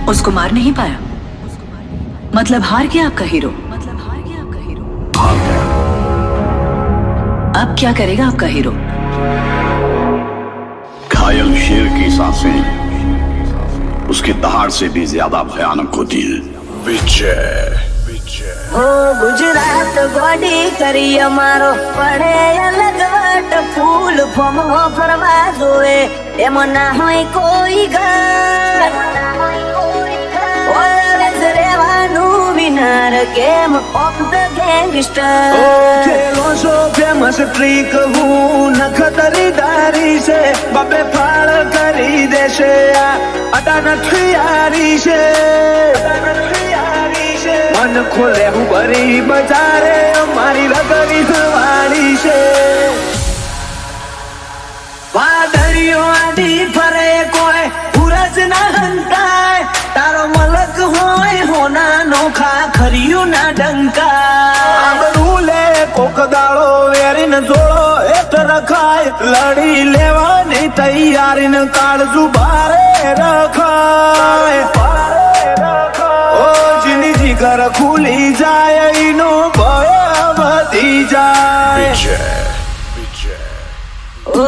उसको मार नहीं पाया, मतलब हार गया आपका हीरो। हार गया। अब क्या करेगा आपका हीरो? घायल शेर की सांसें उसके दहाड़ से भी ज्यादा भयानक होती है। विजय ओ गुजरात गोडी करी अमारो पड़े अलगट फूल फमो फरवा जोए एम ना होय कोई घर ઓલવેઝ રહેવાનું winner game of the gangster ખેલો છો ફેમસ ટ્રીક હું નખતરીદારી છે બબે ફાળ કરી દેશે અડા નથી યારી છે મન ખોલે હું ભરી બજારે મારી રગરી વાળી છે વાદળીઓ આડી ફરે કોઈ પૂરજ ના હંતાય તારો મલક હોય હોના નોખા ખરિયું ના ડંકા આબરૂ લે કોક દાળો વેરીને જોડો એક રખાય લડી લેવાની તૈયારીને કાળજુ બારે રખાય ઓ જિંદગી ઘર ખુલી જાય ઈનો ભય વધી જાય ઓ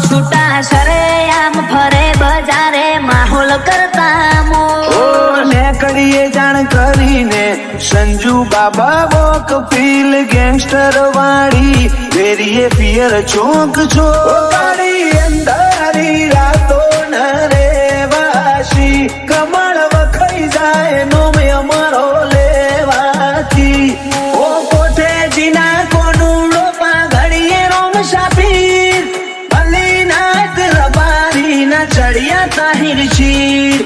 છૂટા સરે આમ ફરે બજારે માહોલ કરતા મો કરીએ જાણ કરીને સંજુ બાબા વોક ફીલ ગેંગસ્ટર વાળી વેરીએ પિયર ચોક છો કાળી અંધારી રાતો ન રેવાશી કમળ વખાઈ જાય નો મે અમારો લેવાથી ઓ કોઠે જીના કોનુડો પાઘડીએ રોમ સાપીર ભલી નાત રબારી ના ચડિયા તાહિર શીર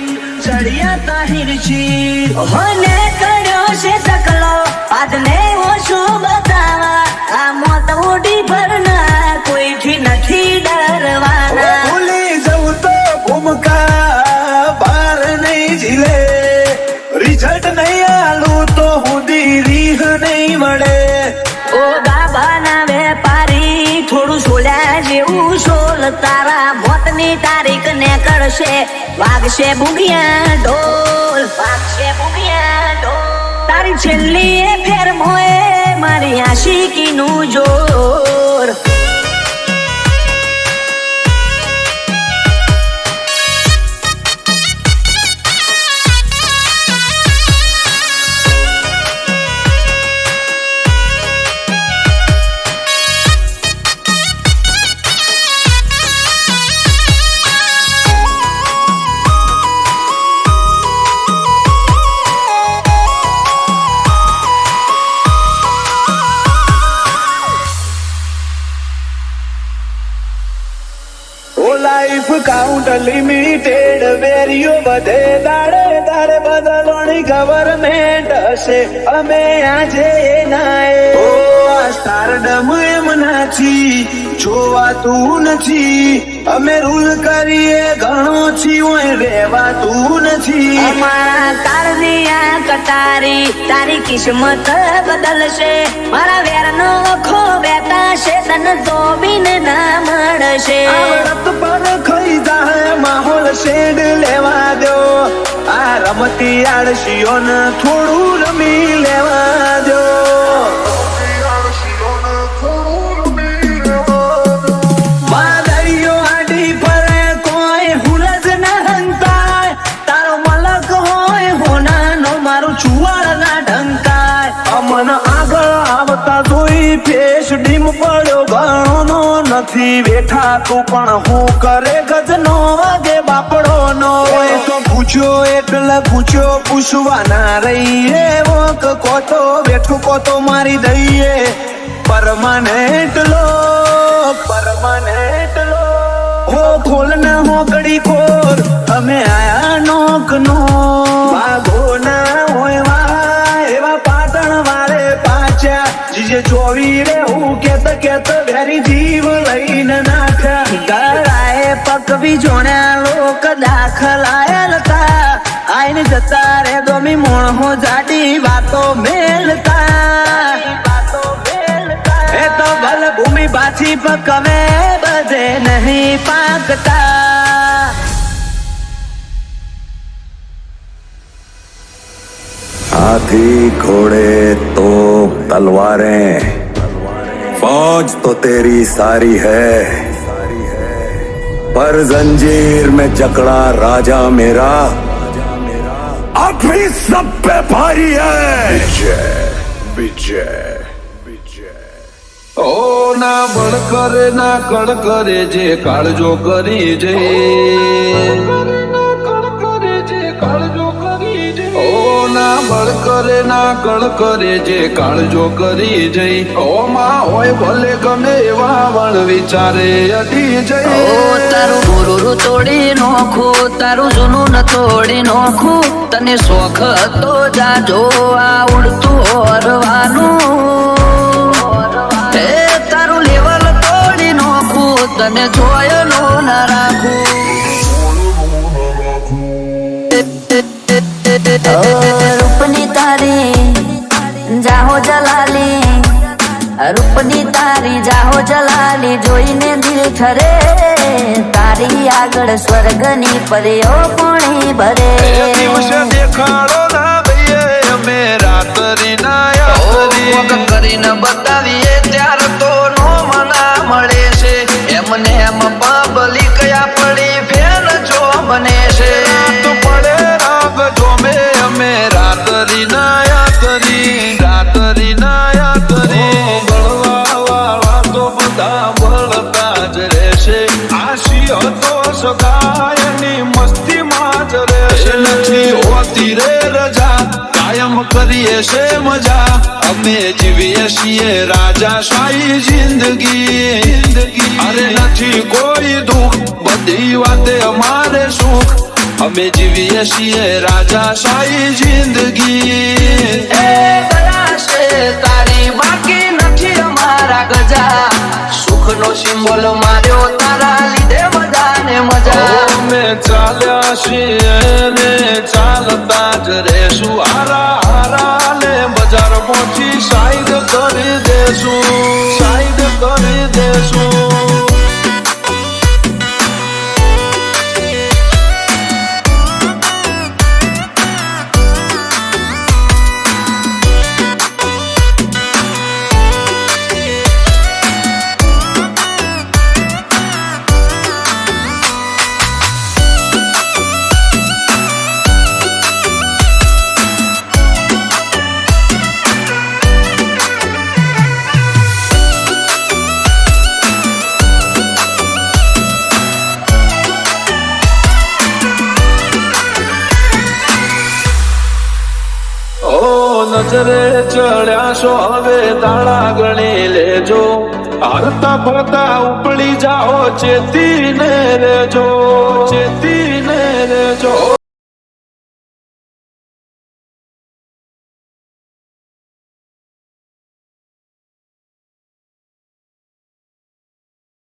ચડિયા તાહિર શીર હોને કર્યો છે તકલો આદને હો શું બતાવા આ મોત ઉડી ભરનાર કોઈથી નથી ડરવાના ભૂલી જવું તો ભૂમકા બાર નહીં ઝીલે રિઝલ્ટ નહીં આલું તો હુદી રીહ નહીં મળે ઓ બાબાના વેપારી થોડું સોલ્યા જેવું સોલ તારા મોતની તારીખ ને કરશે વાગશે બુગિયા ઢોલ તારી છેલ્લી એ ફેર મોએ મારી આશિકીનું જોર લાઈફ કાઉન્ટ લિમિટેડ વેરીઓ બધે દાડે દાડે બદલવાની ગવર્મેન્ટ હશે અમે આજે નાય ઓ સ્ટારડમ એમ નાછી જોવાતું નથી અમે રૂલ કરીએ ઘણો છીએ રેવાતું નથી અમારા કારનિયા કટારી તારી કિસ્મત બદલશે મારા વેરનો ખો બેતાશે તને ધોબીને ના મળશે આવડત પર ખાઈ જાય માહોલ શેડ લેવા દો આ રમતી આળસીઓને થોડું રમી લેવા દો વાદળીઓ આડી ફરે કોઈ હુરજ ના હંતાય તારો મલક હોય હોનાનો મારું ચુવાડ ના ઢંકાય અમન આગળ આવતા જોઈ ફેસ ડીમ પડ્યો ઘણો નથી બેઠા તું પણ હું કરે ગજનો વાગે બાપડો નો હોય તો પૂછ્યો એટલે પૂછ્યો પૂછવા ના રહીએ વોક કોતો બેઠું કોતો મારી દઈએ પરમાનેન્ટ લોક હો ખોલ ના હોકડી ખોર અમે આયા નોક નો ભાગો ના હોય વા એવા પાટણ વાળે પાછા જીજે ચોવી રે હું કેત વેરી જીવ લઈને નાખ્યા ગરાએ પકવી જોણ્યા લોક દાખલાયેલ તા આઈને જતા રે ગમી મોણહો જાડી વાતો મેલતા એ તો ભલ ભૂમિ પાછી પકવે બધે નહીં પાકતા घोड़े तो तलवारें, फौज तो तेरी सारी है, पर जंजीर में जकड़ा राजा मेरा अब भी सब पे भारी है। विजय विजय विजय। ઓ ના બળ કરે ના કળ કરે જે કાળજો કરી જઈ ઓ ના બળ કરે ના કળ કરે જે કાળજો કરી જઈ ઓ માં હોય ભલે ગમે એવા વળ વિચારે અડી જઈ તારું ગુરુરું તોડી નોખું તારું જૂનું ન તોડી નોખું તને શોખ હતો જાજો આ ઉડતું ઓરવાનું હે તારું લેવલ તોડી નોખું તને જોયેલો ના રાખું રૂપની તારી જાહો જલાલી રૂપની તારી જાહો જલાલી જોઈને દિલ ઠરે તારી આગળ સ્વર્ગની પરીઓ પોણી ભરે એ દિવસે દેખાડો ના ભાઈએ અમે રાત્રિ ના યાત્રી કરીને બતાવીએ ત્યાર તો નો મના મળે છે એમને એમ પબ્લિક પડી ફેર જો બને છે તો પડે રાગ જોમે અમે રાત્રિ ના યાત્રી બળવા વાળા તો બધા બળતા જ રહેશે આશી હતો સદાયની મસ્તીમાં જ રહેશે નથી હોતી રે રજા કાયમ કરીએ છે મજા અમે જીવીએ છીએ રાજા શાહી જિંદગી અરે નથી કોઈ દુઃખ બધી વાતે અમારે સુખ અમે જીવીએ છીએ રાજા શાહી જિંદગી એ દયા છે તારી બાકી નથી અમારા ગજા સુખનો સિમ્બોલ માર્યો તારા લીધે મજાને મજા અમે ચાલ્યા છીએ ને ચાલતા જ રહેશું હારા હારા લે બજાર પહોંચી સાઈડ કરી દેશું નજરે ચડ્યા છો હવે દાડા ગણી લેજો હરતા ફરતા ઉપડી જાઓ ચેતીને રેજો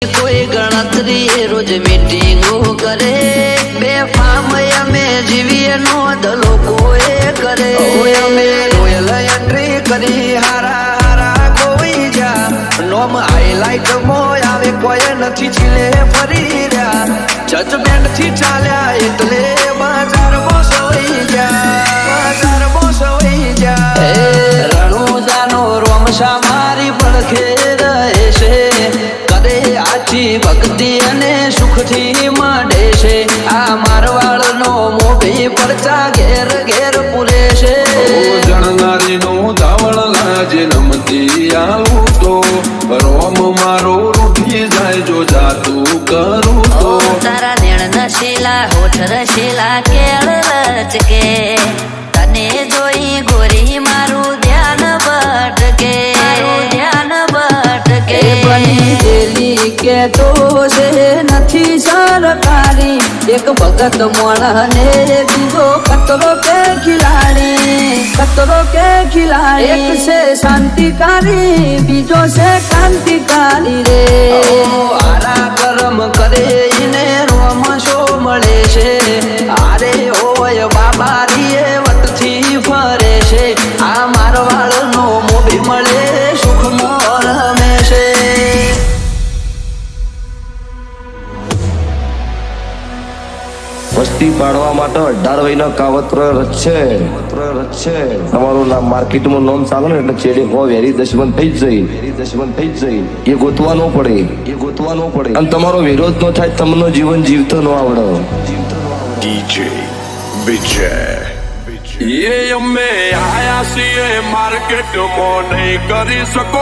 કોઈ ગણતરી રોજ મીટિંગો કરે બે ફામ અમે જીવીએ નો દલો કોઈ કરે અમે રોયલ એન્ટ્રી કરી હારા હારા કોઈ જા નોમ હાઈલાઇટ મોય આવે કોઈ નથી ચીલે ફરી રહ્યા જજમેન્ટ થી ચાલ્યા એટલે બજાર બોસોઈ જા રણુજાનો રોમશા મારી પડખે રહે છે કરે આછી ભક્તિ અને સુખથી મળે છે આ મારવાડનો મોભી પડચા ઘેર ઘેર પૂરે છે જણનારીનો ધાવણ લાજ નમતી આવું તો રોમ મારો રૂઠી જાય જો જાતું કરું તો તારા નેણ નશીલા હોઠ રશીલા કેળ રચકે તને જોઈ ગોરી મારું ધ્યાન ભટકે બની ગયેલી કે તો છે નથી સરકારી એક ભગત મોણને બીજો કતરો કે ખિલાડી એક છે શાંતિકારી બીજો છે ક્રાંતિકારી રે આરા કરમ કરે એને રોમ શો મળે છે આરે હોય બાબારીએ વટથી ફરે છે આ મારવાડનો મોભી મળે સુખ મોર હમેશે મસ્તી પાડવા માટે 18 વયના કાવત્ર રચશે. તમારું નામ માર્કેટમાં નામ ચાલે ને એટલે ચેડે હો વેરી દશમન થઈ જ જઈ. એ ગોતવાનો પડે અને તમારો વિરોધ ન થાય, તમને જીવન જીવતો ન આવડે. DJ विजय ये અમે આયા છીએ માર્કેટમાં નહીં કરી શકો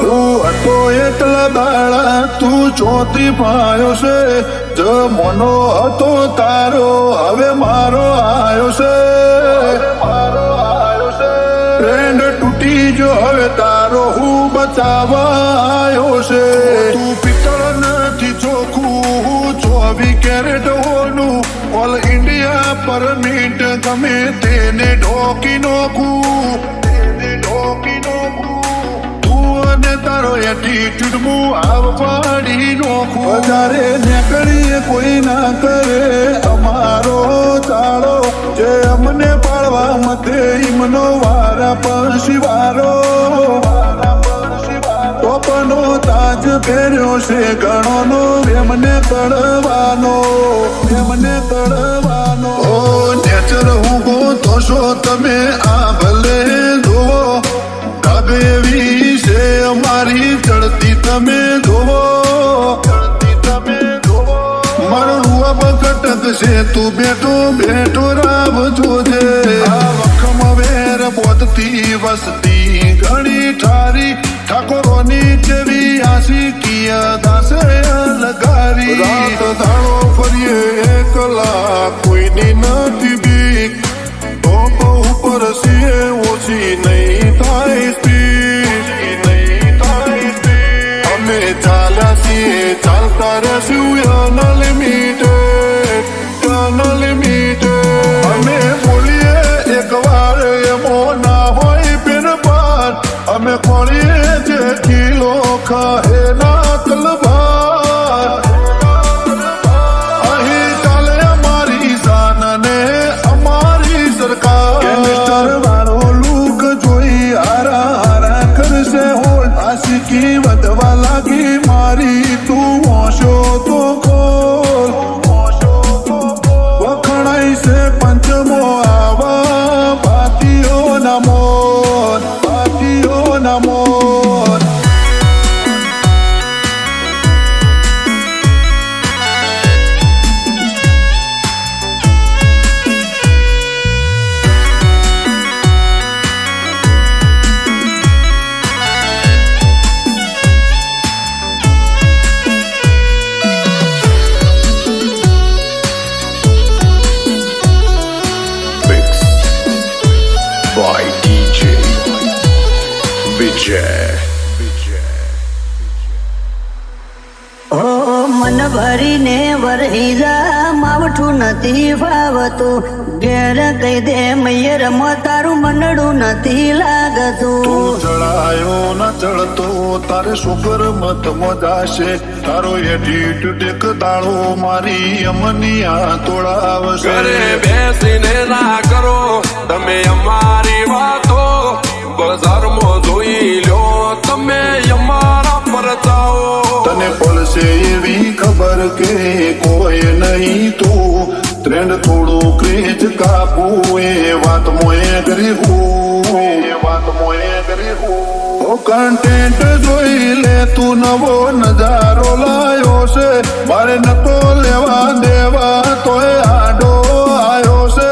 હું હતો એટલા દાડા તું ચોથી પાયો છે, જમનો હતો તારો હવે મારો આયો છે. ટ્રેન્ડ તૂટી જો હવે તારો હું બચાવવા આવ્યો છે. તું પિત્તળ નથી ચોખ્ખું 24 કેરેટ હોનું, ઓલ ઇન્ડિયા પરમિટ ગમે તેને ઢોકી નોખું. તારો એટીટ્યુડ હું આવ પાડી નોખું. વધારે નીકળીએ કોઈ ના કરે અમારો ચાળો, જે અમને પાડવા મતે ઈમનો વારા પછી વારો. ટોપનો તાજ પહેર્યો છે ગણોનો, એમને કડવાનો. ઓ નેચર હું ગોતો છો તમે આ ભલે જોવો, ઢગ એવી છે અમારી ચડતી તમે જોવો. મારો રૂવા બકટક છે તું બેઠો રાવ જોજે. આ વખમાં વેર બોધતી વસતી ઘણી ઠારી, ઠાકોરોની જેવી આશિકીય દાસે લગારી. રાત દાડો ફરીએ એકલા કોઈની નથી બીક, ટોપ ઉપર છીએ ઓછી નહીં થાય સ્પીડ. અમે ચાલ્યા છીએ ચાલતા રહેશું અનલિમિટેડ. અમે બોલીએ એક વાર એમો ના હોય પેન પાર, અમે ખોલીએ જે કિલો ખાહે ના તલવાર. અહીં ચાલે અમારી શાન ને અમારી સરકાર. કેમિસ્ટર વાળો લુક જોઈ હારા કરશે હોલ, આશિકી વધવા લાગી મારી તું હોશો તો ખોલ. વખણાઈ છે પંચમો આવા ભાતીઓ ના મોર. by DJ विजय. મન ભરીને વરહી જા, માવઠું નથી ફાવતું. ઘેર કહી દે મૈયર તારું મનડું નથી લાગતું. તું ચડાયો ન ચડતો તારે શુકર મત મજાશે, તારો એટીટ્યુડ એક દાડો મારી અમની આ તોડાવશે. ઘરે બેસીને ના કરો તમે અમારી વાતો, બજારમાં જોઈ લો તમે અમારા પરચાઓ. તને પડશે એવી ખબર કે કોઈ નહીં તું, ટ્રેન્ડ થોડું ક્રેજ કાપવું એ વાત મોએ કરી હું. ઓ કન્ટેન્ટ જોઈ લે તું નવો નજારો લાયો છે, મારે નતો લેવા દેવા તોય આડો આયો છે.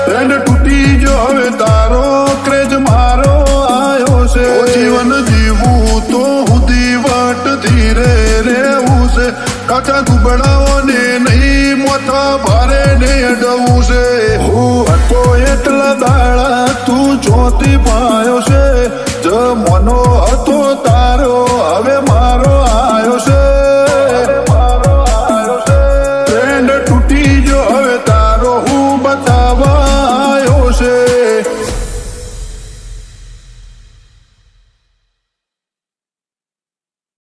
ટ્રેન્ડ તૂટી જો હવે તારો ક્રેજ મારો આયો છે. જીવન જીવવું તો હુદી વાટ ધીરે રેવું છે, કાચા દુબળાઓને નહીં મોથા ભારે ને અડવું છે. હું હતો એટલા દાડા તું ચોથી પાયો છે, જમનો હતો તારો હવે